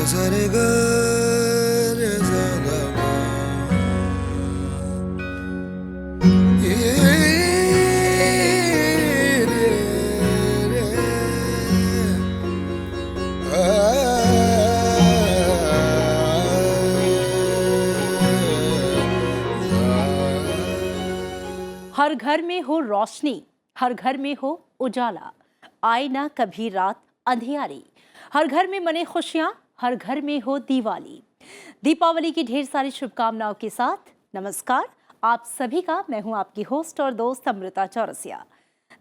सरे ग रे सा गा मा ये रे रे हर घर में हो रोशनी, हर घर में हो उजाला, आए ना कभी रात अंधियारी। हर घर में मने खुशियां, हर घर में हो दिवाली। दीपावली की ढेर सारी शुभकामनाओं के साथ नमस्कार आप सभी का। मैं हूं आपकी होस्ट और दोस्त अमृता चौरसिया।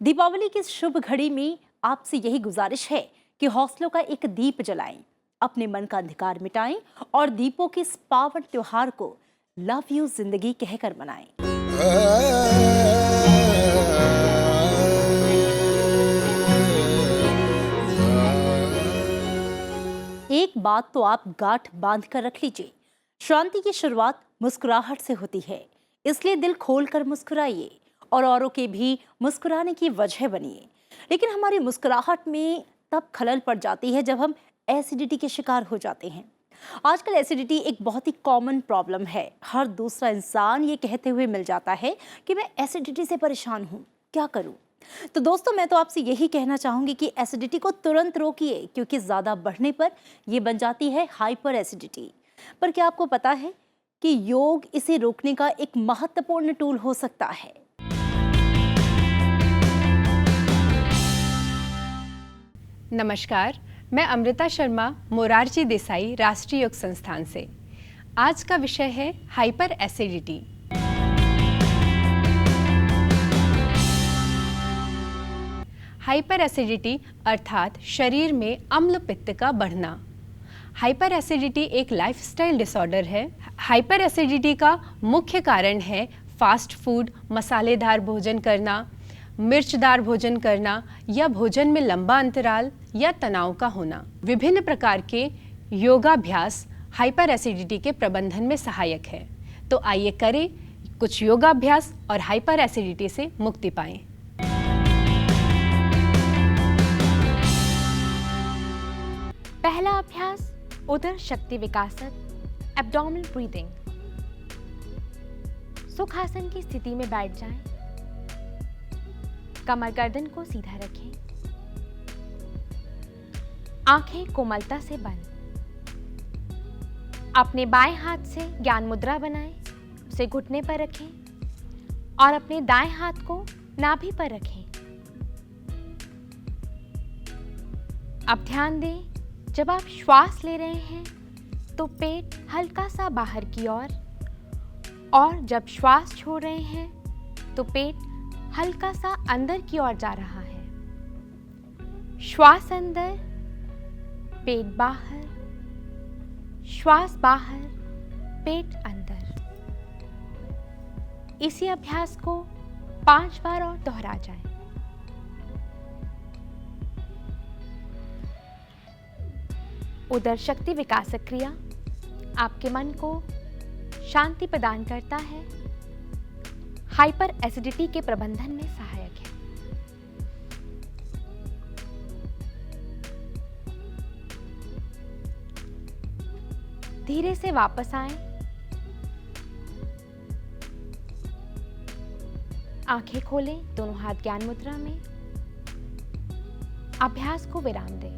दीपावली की इस शुभ घड़ी में आपसे यही गुजारिश है कि हौसलों का एक दीप जलाएं, अपने मन का अंधकार मिटाएं और दीपों के इस पावन त्योहार को लव यू जिंदगी कहकर मनाएं। एक बात तो आप गांठ बांध कर रख लीजिए, शांति की शुरुआत मुस्कुराहट से होती है, इसलिए दिल खोलकर मुस्कुराइए और औरों के भी मुस्कुराने की वजह बनिए। लेकिन हमारी मुस्कुराहट में तब खलल पड़ जाती है जब हम एसिडिटी के शिकार हो जाते हैं। आजकल एसिडिटी एक बहुत ही कॉमन प्रॉब्लम है। हर दूसरा इंसान ये कहते हुए मिल जाता है कि मैं एसिडिटी से परेशान हूँ, क्या करूँ। तो दोस्तों, मैं तो आपसे यही कहना चाहूँगी कि एसिडिटी को तुरंत रोकिए, क्योंकि ज़्यादा बढ़ने पर ये बन जाती है हाइपर एसिडिटी। पर क्या आपको पता है कि योग इसे रोकने का एक महत्वपूर्ण टूल हो सकता है। नमस्कार, मैं अमृता शर्मा, मोरारजी देसाई राष्ट्रीय योग संस्थान से। आज का विषय है हाइपर एसिडिटी। हाइपर एसिडिटी अर्थात शरीर में अम्ल पित्त का बढ़ना। हाइपर एसिडिटी एक लाइफस्टाइल डिसऑर्डर है। हाइपर एसिडिटी का मुख्य कारण है फास्ट फूड, मसालेदार भोजन करना, मिर्चदार भोजन करना या भोजन में लंबा अंतराल या तनाव का होना। विभिन्न प्रकार के योगाभ्यास हाइपर एसिडिटी के प्रबंधन में सहायक है। तो आइए करें कुछ योगाभ्यास और हाइपर एसिडिटी से मुक्ति पाएं। पहला अभ्यास उदर शक्ति विकासक एब्डोमिनल ब्रीदिंग। सुखासन की स्थिति में बैठ जाएं। कमर गर्दन को सीधा रखें। आंखें कोमलता से बंद। अपने बाएं हाथ से ज्ञान मुद्रा बनाएं, उसे घुटने पर रखें और अपने दाएं हाथ को नाभि पर रखें। अब ध्यान दें, जब आप श्वास ले रहे हैं तो पेट हल्का सा बाहर की ओर और जब श्वास छोड़ रहे हैं तो पेट हल्का सा अंदर की ओर जा रहा है। श्वास अंदर, पेट बाहर, श्वास बाहर, पेट अंदर। इसी अभ्यास को 5 बार और दोहरा जाए। उदर शक्ति विकासक क्रिया आपके मन को शांति प्रदान करता है, हाइपर एसिडिटी के प्रबंधन में सहायक है। धीरे से वापस आएं। आंखें खोलें, दोनों हाथ ज्ञान मुद्रा में। अभ्यास को विराम दें।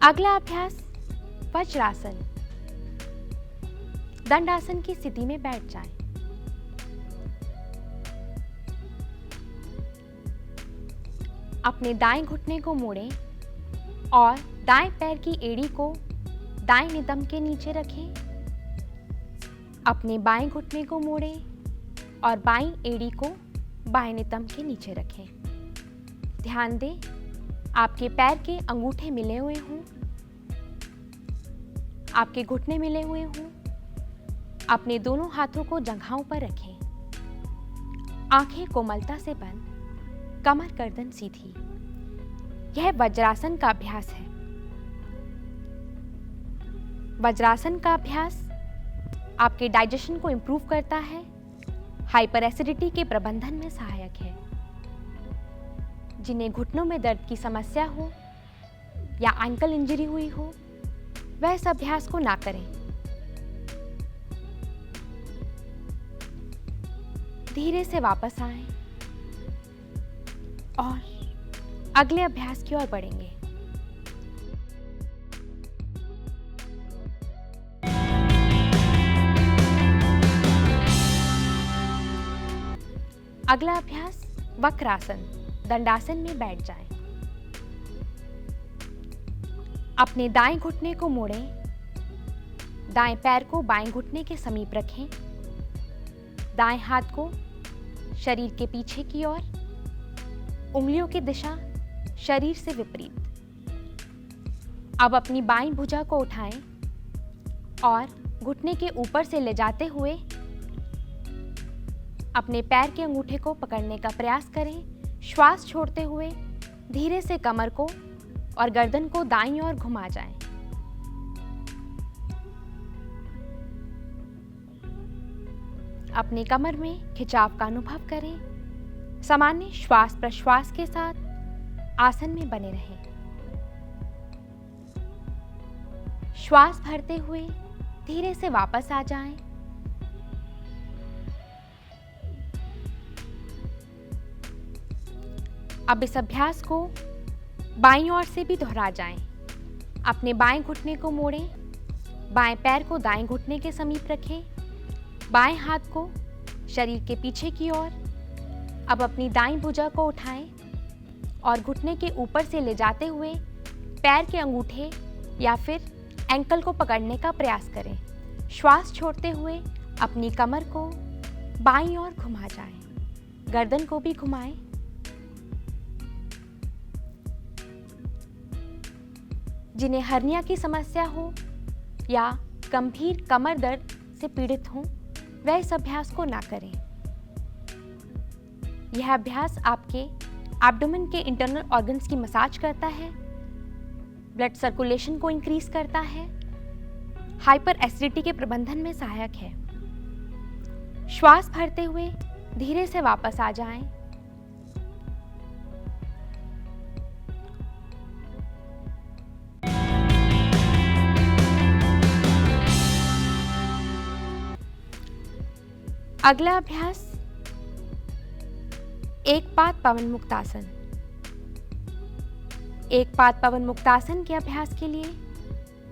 अगला अभ्यास वज्रासन। दंडासन की स्थिति में बैठ जाएं। अपने दाएं घुटने को मोड़ें और दाएं पैर की एड़ी को दाएं नितंब के नीचे रखें। अपने बाएं घुटने को मोड़ें और बाईं एड़ी को बाएं नितंब के नीचे रखें। ध्यान दें, आपके पैर के अंगूठे मिले हुए हों, आपके घुटने मिले हुए हों। अपने दोनों हाथों को जंघाओं पर रखें। आंखें कोमलता से बंद, कमर गर्दन सीधी। यह वज्रासन का अभ्यास है। वज्रासन का अभ्यास आपके डाइजेशन को इंप्रूव करता है, हाइपर एसिडिटी के प्रबंधन में सहायक है। जिन्हें घुटनों में दर्द की समस्या हो या एंकल इंजरी हुई हो, वह इस अभ्यास को ना करें। धीरे से वापस आएं और अगले अभ्यास की ओर बढ़ेंगे। अगला अभ्यास वक्रासन, दंडासन में बैठ जाएं। अपने दाएं घुटने को मोड़ें, दाएं पैर को बाएं घुटने के समीप रखें, दाएं हाथ को शरीर के पीछे की ओर, उंगलियों की दिशा शरीर से विपरीत। अब अपनी बाईं भुजा को उठाएं और घुटने के ऊपर से ले जाते हुए अपने पैर के अंगूठे को पकड़ने का प्रयास करें। श्वास छोड़ते हुए धीरे से कमर को और गर्दन को दाईं ओर घुमा जाएं। अपनी कमर में खिंचाव का अनुभव करें। सामान्य श्वास प्रश्वास के साथ आसन में बने रहें। श्वास भरते हुए धीरे से वापस आ जाएं। अब इस अभ्यास को बाईं ओर से भी दोहरा जाएं। अपने बाएं घुटने को मोड़ें, बाएं पैर को दाएं घुटने के समीप रखें, बाएं हाथ को शरीर के पीछे की ओर। अब अपनी दाईं भुजा को उठाएं और घुटने के ऊपर से ले जाते हुए पैर के अंगूठे या फिर एंकल को पकड़ने का प्रयास करें। श्वास छोड़ते हुए अपनी कमर को बाईं ओर घुमा जाएं। गर्दन को भी घुमाएं। जिन्हें हर्निया की समस्या हो या गंभीर कमर दर्द से पीड़ित हों, वह इस अभ्यास को ना करें। यह अभ्यास आपके एब्डोमेन के इंटरनल ऑर्गन्स की मसाज करता है, ब्लड सर्कुलेशन को इंक्रीज करता है, हाइपर एसिडिटी के प्रबंधन में सहायक है। श्वास भरते हुए धीरे से वापस आ जाएं। अगला अभ्यास एक पाद पवन मुक्तासन। एक पाद पवन मुक्तासन के अभ्यास के लिए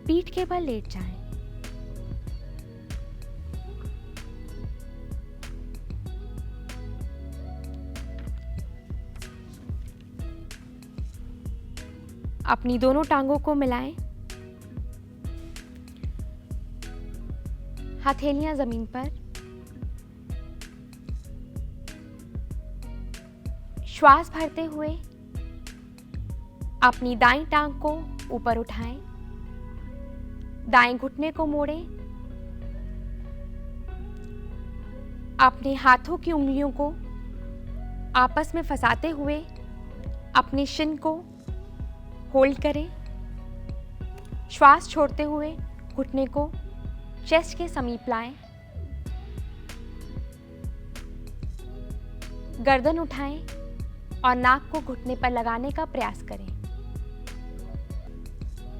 पीठ के बल लेट जाएं। अपनी दोनों टांगों को मिलाएं। हथेलियां जमीन पर। श्वास भरते हुए अपनी दाईं टांग को ऊपर उठाएं, दाएं घुटने को मोड़ें, अपने हाथों की उंगलियों को आपस में फंसाते हुए अपनी शिन को होल्ड करें। श्वास छोड़ते हुए घुटने को चेस्ट के समीप लाएं। गर्दन उठाएं और नाक को घुटने पर लगाने का प्रयास करें।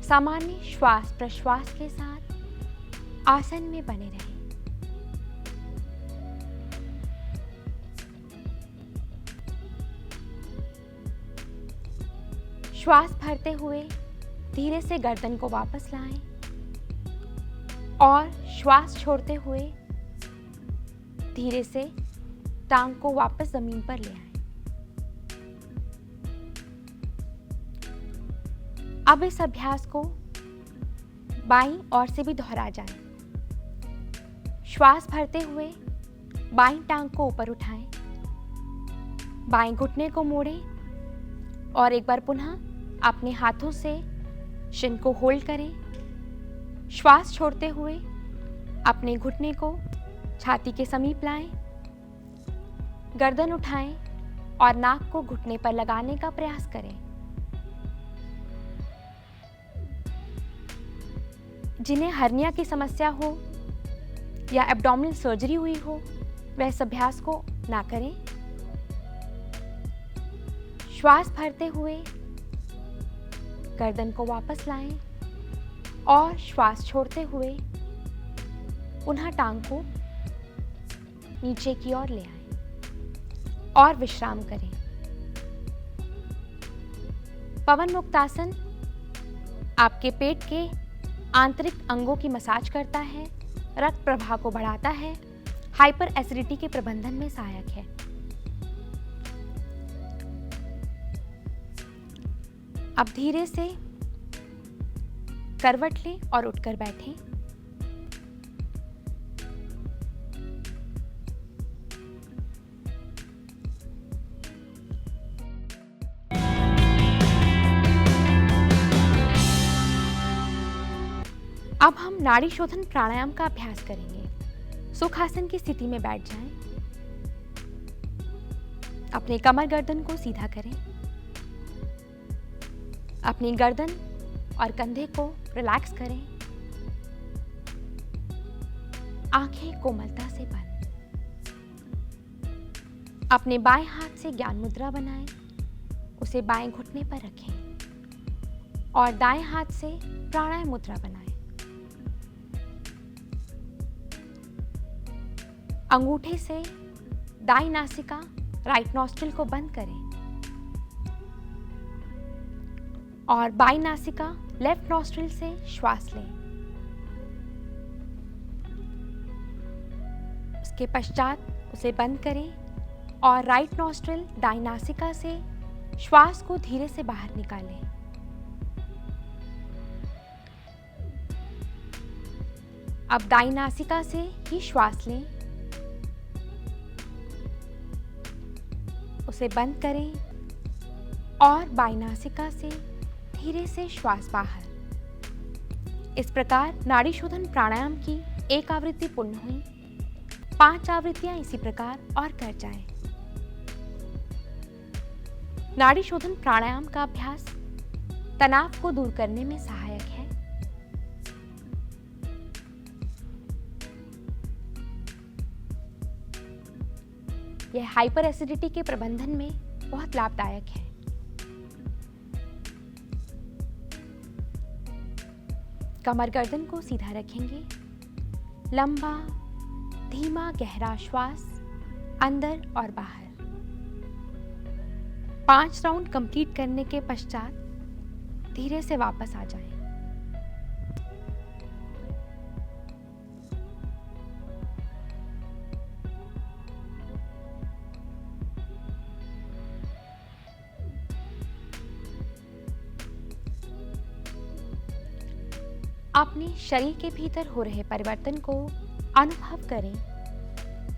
सामान्य श्वास प्रश्वास के साथ आसन में बने रहें। श्वास भरते हुए धीरे से गर्दन को वापस लाएं और श्वास छोड़ते हुए धीरे से टांग को वापस जमीन पर ले आएं। अब इस अभ्यास को बाईं ओर से भी दोहरा जाएं। श्वास भरते हुए बाईं टांग को ऊपर उठाएं, बाएं घुटने को मोड़ें और एक बार पुनः अपने हाथों से शिन को होल्ड करें। श्वास छोड़ते हुए अपने घुटने को छाती के समीप लाएं, गर्दन उठाएं और नाक को घुटने पर लगाने का प्रयास करें। जिन्हें हर्निया की समस्या हो या एब्डोमिनल सर्जरी हुई हो, वह इस अभ्यास को ना करें। श्वास भरते हुए गर्दन को वापस लाएं और श्वास छोड़ते हुए पुनः टांग को नीचे की ओर ले आएं और विश्राम करें। पवन मुक्तासन आपके पेट के आंतरिक अंगों की मसाज करता है, रक्त प्रवाह को बढ़ाता है, हाइपर एसिडिटी के प्रबंधन में सहायक है। अब धीरे से करवट लें और उठकर बैठें। अब हम नाड़ी शोधन प्राणायाम का अभ्यास करेंगे। सुखासन की स्थिति में बैठ जाएं। अपने कमर गर्दन को सीधा करें। अपनी गर्दन और कंधे को रिलैक्स करें। आंखें कोमलता से बंद। अपने बाएं हाथ से ज्ञान मुद्रा बनाएं, उसे बाएं घुटने पर रखें और दाएं हाथ से प्राणायाम मुद्रा बनाएं। अंगूठे से दाईं नासिका राइट नॉस्ट्रिल को बंद करें और बाईं नासिका लेफ्ट नॉस्ट्रिल से श्वास लें। उसके पश्चात उसे बंद करें और राइट नॉस्ट्रिल दाईं नासिका से श्वास को धीरे से बाहर निकालें। अब दाईं नासिका से ही श्वास लें, उसे बंद करें और बाईं नासिका से धीरे से श्वास बाहर। इस प्रकार नाड़ी शोधन प्राणायाम की एक आवृत्ति पूर्ण हुई। 5 आवृत्तियां इसी प्रकार और कर जाएं। नाड़ी शोधन प्राणायाम का अभ्यास तनाव को दूर करने में सहायक है। यह हाइपर एसिडिटी के प्रबंधन में बहुत लाभदायक है। कमर गर्दन को सीधा रखेंगे। लंबा धीमा गहरा श्वास अंदर और बाहर। 5 राउंड कंप्लीट करने के पश्चात धीरे से वापस आ जाएं। अपने शरीर के भीतर हो रहे परिवर्तन को अनुभव करें।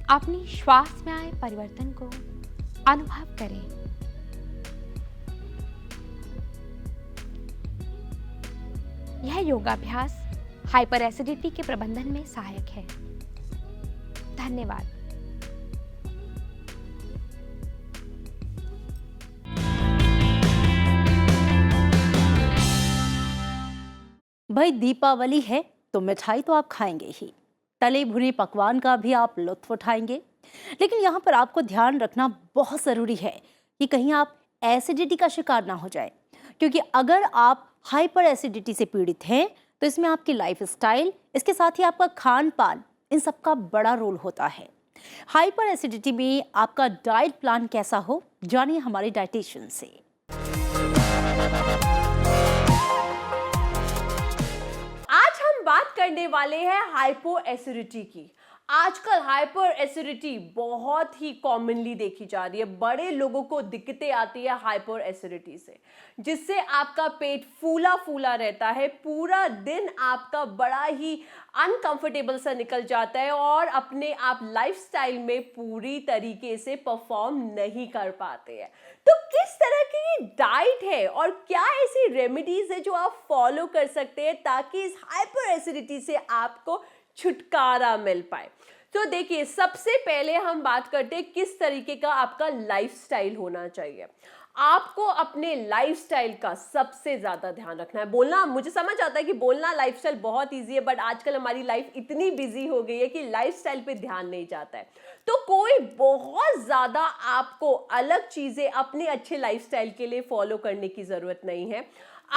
अपनी श्वास में आए परिवर्तन को अनुभव करें। यह योगाभ्यास हाइपर एसिडिटी के प्रबंधन में सहायक है। धन्यवाद। भाई दीपावली है तो मिठाई तो आप खाएंगे ही, तले भुने पकवान का भी आप लुत्फ उठाएंगे। लेकिन यहाँ पर आपको ध्यान रखना बहुत ज़रूरी है कि कहीं आप एसिडिटी का शिकार ना हो जाए, क्योंकि अगर आप हाइपर एसिडिटी से पीड़ित हैं तो इसमें आपकी लाइफस्टाइल, इसके साथ ही आपका खान पान, इन सब का बड़ा रोल होता है। हाइपर एसिडिटी में आपका डाइट प्लान कैसा हो, जानिए हमारे डाइटिशियन से। बात करने वाले हैं हाइपो एसिडिटी की। आजकल हाइपर एसिडिटी बहुत ही कॉमनली देखी जा रही है। बड़े लोगों को दिक्कतें आती है हाइपर एसिडिटी से, जिससे आपका पेट फूला फूला रहता है। पूरा दिन आपका बड़ा ही अनकंफर्टेबल सा निकल जाता है और अपने आप लाइफस्टाइल में पूरी तरीके से परफॉर्म नहीं कर पाते हैं। तो किस तरह की डाइट है और क्या ऐसी रेमेडीज है जो आप फॉलो कर सकते हैं ताकि इस हाइपर एसिडिटी से आपको छुटकारा मिल पाए। तो देखिए, सबसे पहले हम बात करते हैं किस तरीके का आपका लाइफस्टाइल होना चाहिए। आपको अपने लाइफस्टाइल का सबसे ज़्यादा ध्यान रखना है। बोलना, मुझे समझ आता है कि बोलना लाइफस्टाइल बहुत इजी है, बट आजकल हमारी लाइफ इतनी बिजी हो गई है कि लाइफस्टाइल पे ध्यान नहीं जाता है। तो कोई बहुत ज़्यादा आपको अलग चीज़ें अपने अच्छे लाइफस्टाइल के लिए फॉलो करने की ज़रूरत नहीं है।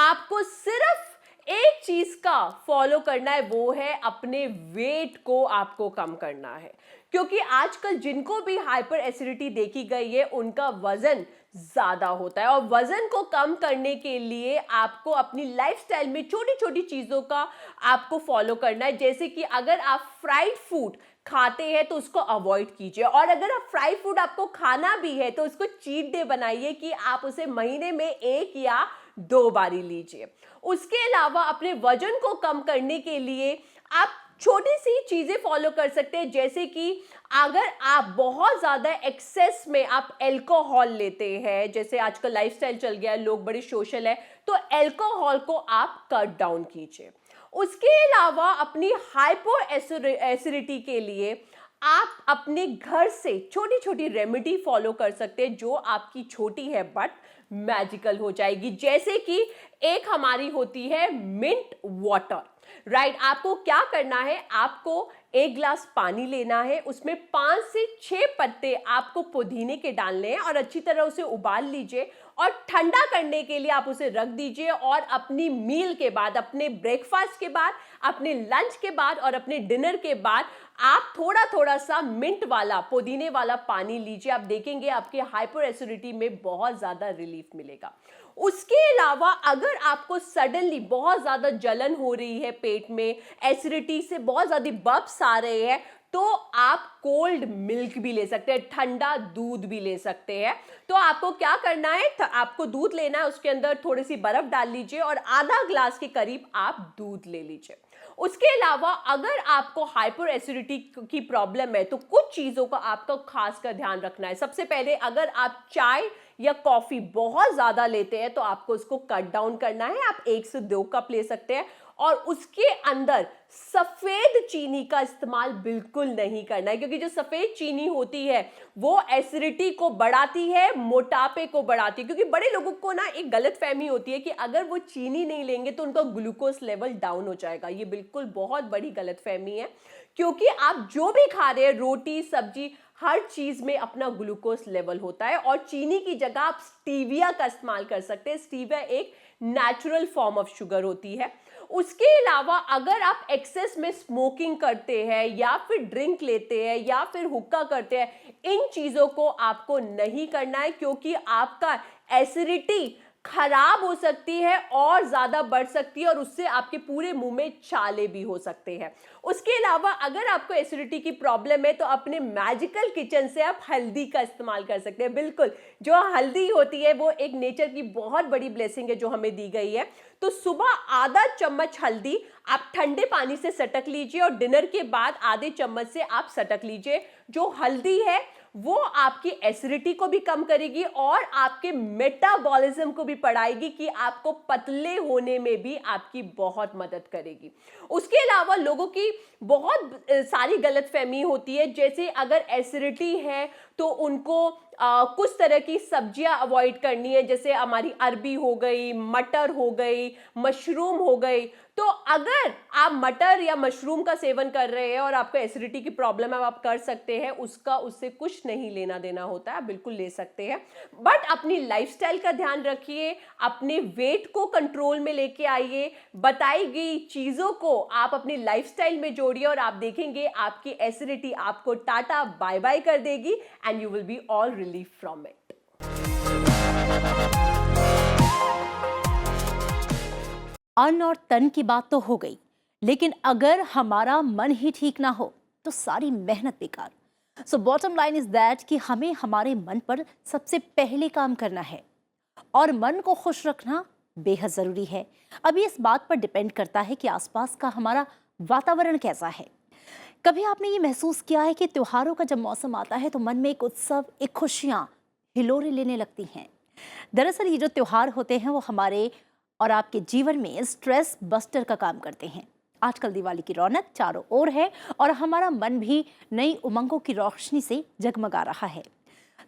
आपको सिर्फ एक चीज का फॉलो करना है, वो है अपने वेट को आपको कम करना है। क्योंकि आजकल जिनको भी हाइपर एसिडिटी देखी गई है उनका वजन ज्यादा होता है, और वजन को कम करने के लिए आपको अपनी लाइफस्टाइल में छोटी छोटी चीजों का आपको फॉलो करना है। जैसे कि अगर आप फ्राइड फूड खाते हैं तो उसको अवॉइड कीजिए, और अगर आप फ्राइड फूड आपको खाना भी है तो उसको चीट डे बनाइए कि आप उसे महीने में 1 या 2 बारी लीजिए। उसके अलावा अपने वजन को कम करने के लिए आप छोटी सी चीजें फॉलो कर सकते हैं। जैसे कि अगर आप बहुत ज्यादा एक्सेस में आप अल्कोहल लेते हैं, जैसे आजकल लाइफस्टाइल चल गया है, लोग बड़े सोशल है, तो अल्कोहल को आप कट डाउन कीजिए। उसके अलावा अपनी हाइपो एसिडिटी के लिए आप अपने घर से छोटी छोटी रेमेडी फॉलो कर सकते हैं, जो आपकी छोटी है बट मैजिकल हो जाएगी। जैसे कि एक हमारी होती है मिंट वाटर, राइट। आपको क्या करना है, आपको 1 गिलास पानी लेना है, उसमें 5 से 6 पत्ते आपको पुदीने के डालने हैं और अच्छी तरह उसे उबाल लीजिए, और ठंडा करने के लिए आप उसे रख दीजिए। और अपनी मील के बाद, अपने ब्रेकफास्ट के बाद, अपने लंच के बाद और अपने डिनर के बाद आप थोड़ा थोड़ा सा मिंट वाला, पुदीने वाला पानी लीजिए। आप देखेंगे आपके हाइपर एसिडिटी में बहुत ज़्यादा रिलीफ मिलेगा। उसके अलावा अगर आपको सडनली बहुत ज़्यादा जलन हो रही है पेट में, एसिडिटी से बहुत ज़्यादा बब्स आ रहे हैं, तो आप कोल्ड मिल्क भी ले सकते हैं, ठंडा दूध भी ले सकते हैं। तो आपको क्या करना है, आपको दूध लेना है, उसके अंदर थोड़ी सी बर्फ डाल लीजिए और आधा ग्लास के करीब आप दूध ले लीजिए। उसके अलावा अगर आपको हाइपर एसिडिटी की प्रॉब्लम है तो कुछ चीज़ों का आपको खास कर ध्यान रखना है। सबसे पहले, अगर आप चाय या कॉफ़ी बहुत ज़्यादा लेते हैं तो आपको उसको कट डाउन करना है। आप 1 से 2 कप ले सकते हैं, और उसके अंदर सफ़ेद चीनी का इस्तेमाल बिल्कुल नहीं करना है, क्योंकि जो सफ़ेद चीनी होती है वो एसिडिटी को बढ़ाती है, मोटापे को बढ़ाती है। क्योंकि बड़े लोगों को ना एक गलत फहमी होती है कि अगर वो चीनी नहीं लेंगे तो उनका ग्लूकोज लेवल डाउन हो जाएगा। ये बिल्कुल बहुत बड़ी गलत फहमी है, क्योंकि आप जो भी खा रहे हैं, रोटी सब्जी, हर चीज में अपना ग्लूकोज लेवल होता है। और चीनी की जगह आप स्टीविया का इस्तेमाल कर सकते हैं। स्टीविया एक नेचुरल फॉर्म ऑफ शुगर होती है। उसके अलावा अगर आप एक्सेस में स्मोकिंग करते हैं या फिर ड्रिंक लेते हैं या फिर हुक्का करते हैं, इन चीज़ों को आपको नहीं करना है, क्योंकि आपका एसिडिटी खराब हो सकती है और ज़्यादा बढ़ सकती है, और उससे आपके पूरे मुंह में छाले भी हो सकते हैं। उसके अलावा अगर आपको एसिडिटी की प्रॉब्लम है तो अपने मैजिकल किचन से आप हल्दी का इस्तेमाल कर सकते हैं। बिल्कुल, जो हल्दी होती है वो एक नेचर की बहुत बड़ी ब्लेसिंग है जो हमें दी गई है। तो सुबह आधा चम्मच हल्दी आप ठंडे पानी से सटक लीजिए, और डिनर के बाद आधे चम्मच से आप सटक लीजिए। जो हल्दी है वो आपकी एसिडिटी को भी कम करेगी और आपके मेटाबॉलिज्म को भी बढ़ाएगी, कि आपको पतले होने में भी आपकी बहुत मदद करेगी। उसके अलावा लोगों की बहुत सारी गलतफहमी होती है, जैसे अगर एसिडिटी है तो उनको कुछ तरह की सब्जियां अवॉइड करनी है, जैसे हमारी अरबी हो गई, मटर हो गई, मशरूम हो गई। तो अगर आप मटर या मशरूम का सेवन कर रहे हैं और आपको एसिडिटी की प्रॉब्लम है, आप कर सकते हैं, उससे कुछ नहीं लेना देना होता है, आप बिल्कुल ले सकते हैं। बट अपनी लाइफस्टाइल का ध्यान रखिए, अपने वेट को कंट्रोल में लेके आइए, बताई गई चीज़ों को आप अपनी लाइफस्टाइल में जोड़िए, और आप देखेंगे आपकी एसिडिटी आपको टाटा बाय बाय कर देगी, and you will be all relief from it. अन्न और तन की बात तो हो गई, लेकिन अगर हमारा मन ही ठीक ना हो तो सारी मेहनत बेकार। So bottom line is that कि हमें हमारे मन पर सबसे पहले काम करना है, और मन को खुश रखना बेहद ज़रूरी है। अभी इस बात पर डिपेंड करता है कि आसपास का हमारा वातावरण कैसा है। कभी आपने ये महसूस किया है कि त्योहारों का जब मौसम आता है तो मन में एक उत्सव, एक खुशियाँ हिलोरे लेने लगती हैं। दरअसल ये जो त्योहार होते हैं वो हमारे और आपके जीवन में स्ट्रेस बस्टर का काम करते हैं। आजकल दिवाली की रौनक चारों ओर है और हमारा मन भी नई उमंगों की रोशनी से जगमगा रहा है।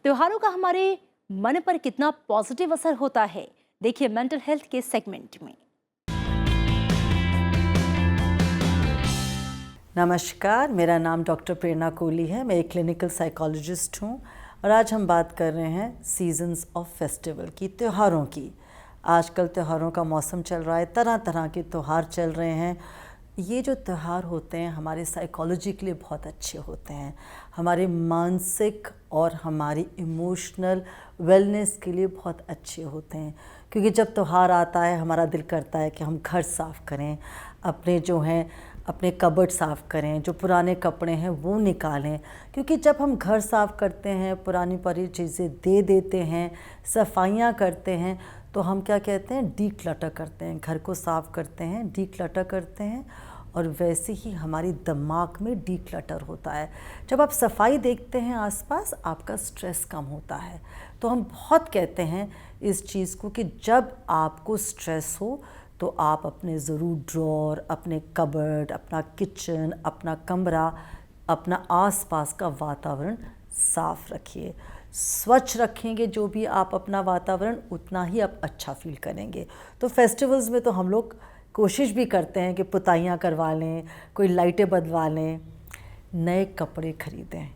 त्योहारों का हमारे मन पर कितना पॉजिटिव असर होता है, देखिए मेंटल हेल्थ के सेगमेंट में। नमस्कार, मेरा नाम डॉक्टर प्रेरणा कोहली है। मैं एक क्लिनिकल साइकोलॉजिस्ट हूँ और आज हम बात कर रहे हैं सीजन्स ऑफ फेस्टिवल की, त्योहारों की। आजकल त्योहारों का मौसम चल रहा है, तरह तरह के त्यौहार चल रहे हैं। ये जो त्यौहार होते हैं हमारे साइकोलॉजी के लिए बहुत अच्छे होते हैं, हमारे मानसिक और हमारी इमोशनल वेलनेस के लिए बहुत अच्छे होते हैं। क्योंकि जब त्यौहार आता है हमारा दिल करता है कि हम घर साफ़ करें, अपने कबर्ड साफ़ करें, जो पुराने कपड़े हैं वो निकालें। क्योंकि जब हम घर साफ़ करते हैं, पुरानी परी चीज़ें दे देते हैं, सफाइयाँ करते हैं, तो हम क्या कहते हैं, डीक्लटर करते हैं, घर को साफ़ करते हैं, डीक्लटर करते हैं। और वैसे ही हमारी दिमाग में डीक्लटर होता है। जब आप सफाई देखते हैं आसपास, आपका स्ट्रेस कम होता है। तो हम बहुत कहते हैं इस चीज़ को कि जब आपको स्ट्रेस हो तो आप अपने ज़रूर ड्रॉर, अपने कबर्ड, अपना किचन, अपना कमरा, अपना आसपास का वातावरण साफ़ रखिए। स्वच्छ रखेंगे जो भी आप अपना वातावरण, उतना ही आप अच्छा फील करेंगे। तो फेस्टिवल्स में तो हम लोग कोशिश भी करते हैं कि पुताइयाँ करवा लें, कोई लाइटें बदलवा लें, नए कपड़े ख़रीदें।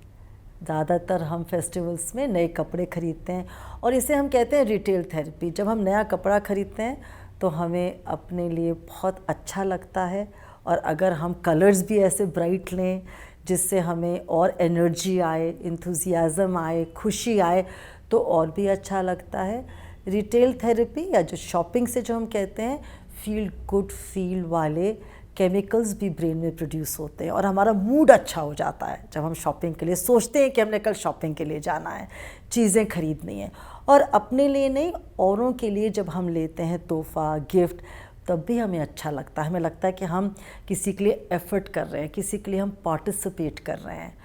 ज़्यादातर हम फेस्टिवल्स में नए कपड़े ख़रीदते हैं और इसे हम कहते हैं रिटेल थेरेपी। जब हम नया कपड़ा ख़रीदते हैं तो हमें अपने लिए बहुत अच्छा लगता है। और अगर हम कलर्स भी ऐसे ब्राइट लें जिससे हमें और एनर्जी आए, इंथुजियाज़म आए, खुशी आए, तो और भी अच्छा लगता है। रिटेल थेरेपी या जो शॉपिंग से जो हम कहते हैं फील गुड फील वाले केमिकल्स भी ब्रेन में प्रोड्यूस होते हैं और हमारा मूड अच्छा हो जाता है जब हम शॉपिंग के लिए सोचते हैं कि हमने कल शॉपिंग के लिए जाना है, चीज़ें खरीदनी है। और अपने लिए नहीं, औरों के लिए जब हम लेते हैं तोहफ़ा, गिफ्ट, तब भी हमें अच्छा लगता है। हमें लगता है कि हम किसी के लिए एफ़र्ट कर रहे हैं, किसी के लिए हम पार्टिसिपेट कर रहे हैं।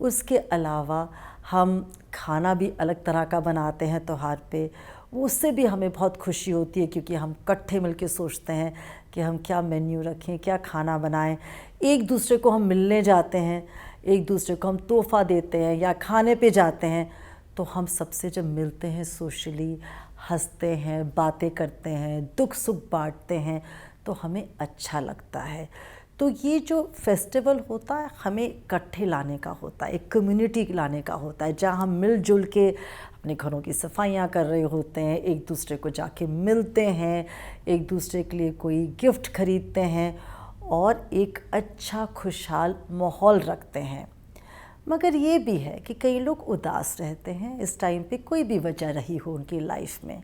उसके अलावा हम खाना भी अलग तरह का बनाते हैं त्यौहार पे, उससे भी हमें बहुत खुशी होती है क्योंकि हम इकट्ठे मिलके सोचते हैं कि हम क्या मेन्यू रखें, क्या खाना बनाएं। एक दूसरे को हम मिलने जाते हैं, एक दूसरे को हम तोहफ़ा देते हैं या खाने पे जाते हैं, तो हम सबसे जब मिलते हैं सोशली, हंसते हैं, बातें करते हैं, दुख सुख बांटते हैं, तो हमें अच्छा लगता है। तो ये जो फेस्टिवल होता है हमें इकट्ठे लाने का होता है, एक कम्युनिटी लाने का होता है, जहाँ हम मिलजुल के अपने घरों की सफाइयाँ कर रहे होते हैं, एक दूसरे को जाके मिलते हैं, एक दूसरे के लिए कोई गिफ्ट खरीदते हैं और एक अच्छा खुशहाल माहौल रखते हैं। मगर ये भी है कि कई लोग उदास रहते हैं इस टाइम पे, कोई भी वजह रही हो उनकी लाइफ में,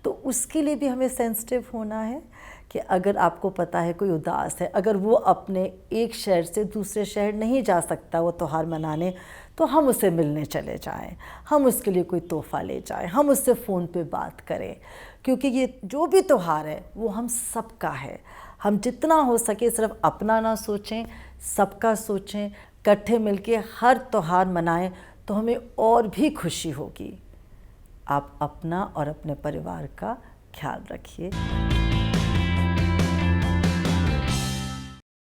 तो उसके लिए भी हमें सेंसिटिव होना है कि अगर आपको पता है कोई उदास है, अगर वो अपने एक शहर से दूसरे शहर नहीं जा सकता वो त्यौहार मनाने, तो हम उसे मिलने चले जाएं, हम उसके लिए कोई तोहफ़ा ले जाएं, हम उससे फ़ोन पे बात करें। क्योंकि ये जो भी त्यौहार है वो हम सबका है। हम जितना हो सके सिर्फ अपना ना सोचें, सबका सोचें, इकट्ठे मिलके हर त्यौहार मनाएं, तो हमें और भी खुशी होगी। आप अपना और अपने परिवार का ख्याल रखिए।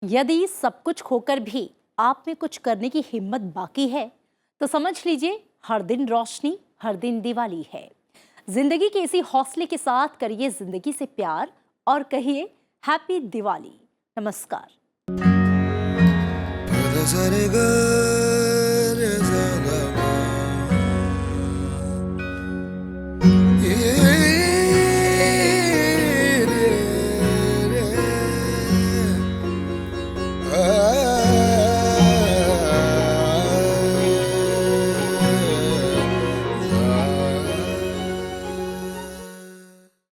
यदि सब कुछ खोकर भी आप में कुछ करने की हिम्मत बाकी है, तो समझ लीजिए हर दिन रोशनी, हर दिन दिवाली है। जिंदगी के इसी हौसले के साथ करिए जिंदगी से प्यार और कहिए हैप्पी दिवाली। नमस्कार। ग